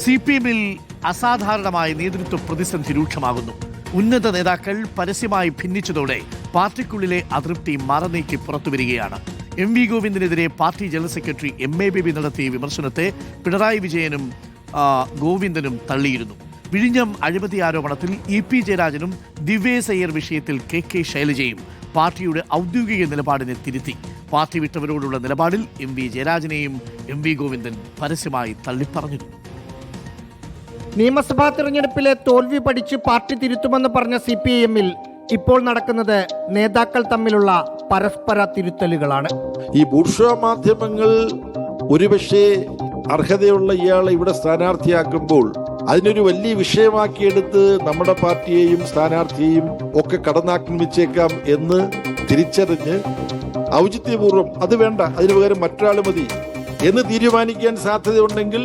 CPM-ൽ അസാധാരണമായ നേതൃത്വ പ്രതിസന്ധി രൂക്ഷമാകുന്നു. ഉന്നത നേതാക്കൾ പരസ്യമായി ഭിന്നിച്ചതോടെ പാർട്ടിക്കുള്ളിലെ അതൃപ്തി മറനീക്കി പുറത്തുവരികയാണ്. MV ഗോവിന്ദനെതിരെ party general secretary MA Baby നടത്തിയ വിമർശനത്തെ പിണറായി വിജയനും ഗോവിന്ദനും തള്ളിയിരുന്നു. വിഴിഞ്ഞം അഴിമതി ആരോപണത്തിൽ EP ജയരാജനും ദിവ്യേസ് അയ്യർ വിഷയത്തിൽ KK ശൈലജയും പാർട്ടിയുടെ ഔദ്യോഗിക നിലപാടിനെ തിരുത്തി. പാർട്ടി വിട്ടവരോടുള്ള നിലപാടിൽ MV ജയരാജനെയും MV ഗോവിന്ദൻ പരസ്യമായി തള്ളിപ്പറഞ്ഞിരുന്നു. നിയമസഭാ തെരഞ്ഞെടുപ്പിലെ തോൽവി പഠിച്ച് പാർട്ടി തിരുത്തുമെന്ന് പറഞ്ഞ CPM-ൽ ഇപ്പോൾ നടക്കുന്നത് നേതാക്കൾ തമ്മിലുള്ള പരസ്പര തിരുത്തലുകളാണ്. ഈ ബൂർഷ്വാ മാധ്യമങ്ങൾ ഒരുപക്ഷെ അർഹതയുള്ള ഇയാളെ ഇവിടെ സ്ഥാനാർത്ഥിയാക്കുമ്പോൾ അതിനൊരു വലിയ വിഷയമാക്കിയെടുത്ത് നമ്മുടെ പാർട്ടിയെയും സ്ഥാനാർത്ഥിയെയും ഒക്കെ കടന്നാക്രമിച്ചേക്കാം എന്ന് തിരിച്ചറിഞ്ഞ് ഔചിത്യപൂർവ്വം അത് വേണ്ട, അതിനു പകരം മറ്റൊരാൾ മതി എന്ന് തീരുമാനിക്കാൻ സാധ്യതയുണ്ടെങ്കിൽ,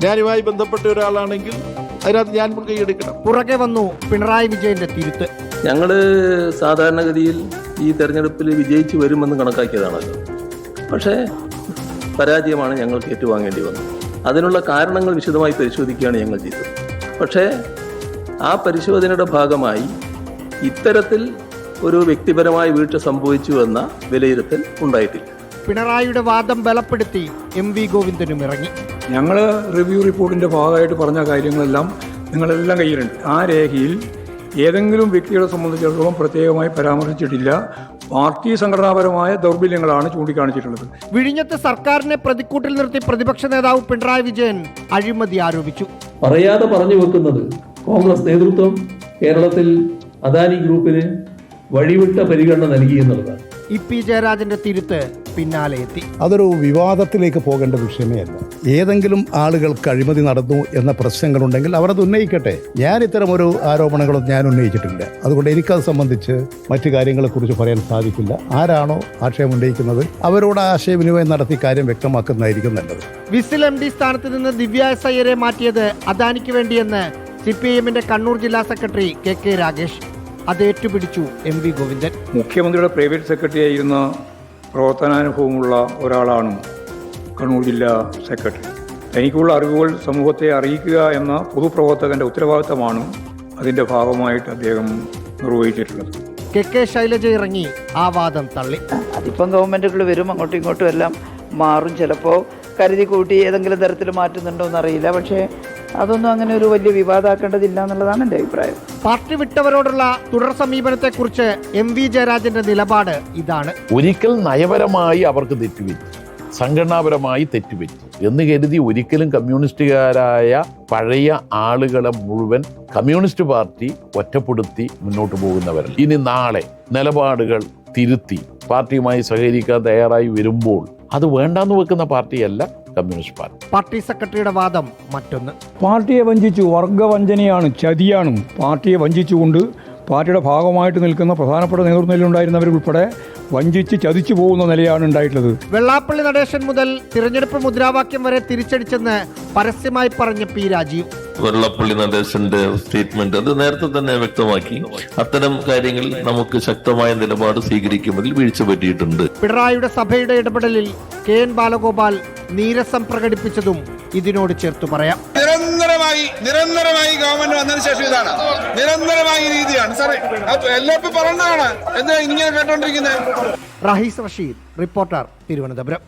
ഞാനുമായി ബന്ധപ്പെട്ട ഒരാളാണെങ്കിൽ അതിനകത്ത് ഞാൻ മുൻകൈയെടുക്കണം. പുറകെ വന്നു പിണറായി വിജയന്റെ തിരുത്ത്. ഞങ്ങള് സാധാരണഗതിയിൽ ഈ തെരഞ്ഞെടുപ്പിൽ വിജയിച്ചു വരുമെന്ന് കണക്കാക്കിയതാണല്ലോ. പക്ഷേ പരാജയമാണ് ഞങ്ങൾക്ക് ഏറ്റുവാങ്ങേണ്ടി വന്നത്. അതിനുള്ള കാരണങ്ങൾ വിശദമായി പരിശോധിക്കുകയാണ് ഞങ്ങൾ ചെയ്തത്. പക്ഷേ ആ പരിശോധനയുടെ ഭാഗമായി ഇത്തരത്തിൽ ഒരു വ്യക്തിപരമായ വീഴ്ച സംഭവിച്ചു എന്ന വിലയിരുത്തൽ ഉണ്ടായിട്ടില്ല. പിണറായിയുടെ വാദം ബലപ്പെടുത്തി MV ഗോവിന്ദനും ഇറങ്ങി. ഞങ്ങൾ റിവ്യൂ റിപ്പോർട്ടിന്റെ ഭാഗമായിട്ട് പറഞ്ഞ കാര്യങ്ങളെല്ലാം നിങ്ങളെല്ലാം കയ്യിലുണ്ട്. ആ രേഖയിൽ ഏതെങ്കിലും വ്യക്തികളെ സംബന്ധിച്ചിടത്തോളം പ്രത്യേകമായി പരാമർശിച്ചിട്ടില്ല. പാർട്ടി സംഘടനാപരമായ ദൗർബല്യങ്ങളാണ് ചൂണ്ടിക്കാണിച്ചിട്ടുള്ളത്. വിഴിഞ്ഞത്ത് സർക്കാരിനെ പ്രതിക്കൂട്ടിൽ നിർത്തി പ്രതിപക്ഷ നേതാവ് പിണറായി വിജയൻ അഴിമതി ആരോപിച്ചു. പറയാതെ പറഞ്ഞു വെക്കുന്നത് കോൺഗ്രസ് നേതൃത്വം കേരളത്തിൽ അദാനി ഗ്രൂപ്പിന് വഴിവിട്ട പരിഗണന നൽകി എന്നുള്ളതാണ്. EP ജയരാജന്റെ തിരുത്ത് പിന്നാലെ എത്തി. അതൊരു വിവാദത്തിലേക്ക് പോകേണ്ട വിഷയമേ അല്ല. ഏതെങ്കിലും ആളുകൾക്ക് അഴിമതി നടന്നു എന്ന പ്രശ്നങ്ങളുണ്ടെങ്കിൽ അവർ അത് ഉന്നയിക്കട്ടെ. ഞാൻ ഇത്തരമൊരു ആരോപണങ്ങളും ഞാൻ ഉന്നയിച്ചിട്ടില്ല. അതുകൊണ്ട് എനിക്കത് സംബന്ധിച്ച് മറ്റു കാര്യങ്ങളെക്കുറിച്ച് പറയാൻ സാധിക്കില്ല. ആരാണോ ആക്ഷേപം ഉന്നയിക്കുന്നത് അവരോട് ആശയവിനിമയം നടത്തി കാര്യം വ്യക്തമാക്കുന്നതായിരിക്കും നല്ലത്. വിസിൽ MD സ്ഥാനത്ത് നിന്ന് ദിവ്യേസ് അയ്യരെ മാറ്റിയത് അദാനിക്ക് വേണ്ടിയെന്ന് CPM-ന്റെ കണ്ണൂർ ജില്ലാ സെക്രട്ടറി KK രാഗേഷ്. അത് ഏറ്റുപിടിച്ചു MV ഗോവിന്ദൻ. മുഖ്യമന്ത്രിയുടെ പ്രൈവറ്റ് സെക്രട്ടറി ആയിരുന്ന പ്രവർത്തനാനുഭവമുള്ള ഒരാളാണ് കണ്ണൂർ ജില്ലാ സെക്രട്ടറി. തനിക്കുള്ള അറിവുകൾ സമൂഹത്തെ അറിയിക്കുക എന്ന പൊതുപ്രവർത്തകന്റെ ഉത്തരവാദിത്തമാണ് അതിന്റെ ഭാഗമായിട്ട് അദ്ദേഹം നിർവഹിച്ചിട്ടുള്ളത്. KK ശൈലജ ഇറങ്ങി ആ വാദം തള്ളി. അതിപ്പം ഗവൺമെന്റുകൾ വരും, അങ്ങോട്ടും ഇങ്ങോട്ടും എല്ലാം മാറും. ചിലപ്പോൾ കരുതി കൂട്ടി ഏതെങ്കിലും തരത്തിൽ മാറ്റുന്നുണ്ടോ എന്നറിയില്ല. പക്ഷേ അതൊന്നും അങ്ങനെ ഒരു വലിയ വിവാദമാക്കേണ്ടതില്ല എന്നുള്ളതാണ് എൻ്റെ അഭിപ്രായം. പാർട്ടി വിട്ടവരോടുള്ള തുടർ സമീപനത്തെക്കുറിച്ച് MV ജയരാജന്റെ നിലപാട് ഇതാണ്. ഒരിക്കൽ നയപരമായി അവർക്ക് തെറ്റുപറ്റി, സംഘടനാപരമായി തെറ്റുപറ്റി എന്ന് കരുതി ഒരിക്കലും കമ്മ്യൂണിസ്റ്റുകാരായ പഴയ ആളുകളെ മുഴുവൻ കമ്മ്യൂണിസ്റ്റ് പാർട്ടി ഒറ്റപ്പെടുത്തി മുന്നോട്ട് പോകുന്നവരല്ല. ഇനി നാളെ നിലപാടുകൾ തിരുത്തി പാർട്ടിയുമായി സഹകരിക്കാൻ തയ്യാറായി വരുമ്പോൾ അത് വേണ്ടാന്ന് വെക്കുന്ന പാർട്ടിയല്ല കമ്മ്യൂണിസ്റ്റ് പാർട്ടി. പാർട്ടി സെക്രട്ടറിയുടെ വാദം മറ്റൊന്ന്. പാർട്ടിയെ വഞ്ചിച്ചു, വർഗവഞ്ചനയാണ്, ചതിയാണ്. പാർട്ടിയെ വഞ്ചിച്ചുകൊണ്ട് പാർട്ടിയുടെ ഭാഗമായിട്ട് നിൽക്കുന്ന പ്രധാനപ്പെട്ട നേതൃത്വത്തിലുണ്ടായിരുന്നവരുൾപ്പെടെ വഞ്ചിച്ച് ചതിച്ചു പോകുന്ന നിലയാണ് ഉണ്ടായിട്ടുള്ളത്. വെള്ളാപ്പള്ളി നടേശൻ മുതൽ തിരഞ്ഞെടുപ്പ് മുദ്രാവാക്യം വരെ തിരിച്ചടിച്ചെന്ന് പരസ്യമായി പറഞ്ഞ P രാജീവ്. വെള്ളാപ്പള്ളി നടേശന്റെ സ്റ്റേറ്റ്മെന്റ് അത് നേരത്തെ തന്നെ വ്യക്തമാക്കി. അത്തരം കാര്യങ്ങളിൽ നമുക്ക് ശക്തമായ നിലപാട് സ്വീകരിക്കുന്നതിൽ വീഴ്ച പറ്റിയിട്ടുണ്ട്. പിണറായിയുടെ സഭയുടെ ഇടപെടലിൽ KN ബാലഗോപാൽ നീരസം പ്രകടിപ്പിച്ചതും ഇതിനോട് ചേർത്ത് പറയാം. നിരന്തരമായി ഗവൺമെന്റ് വന്നതിന് ശേഷം ഇതാണ് നിരന്തരമായ രീതിയാണ് സാറേ. എല്ലാവർക്കും പറഞ്ഞതാണ് എന്താ ഇങ്ങനെ കേട്ടോണ്ടിരിക്കുന്നത്. റഹീസ് റഷീദ്, റിപ്പോർട്ടർ, തിരുവനന്തപുരം.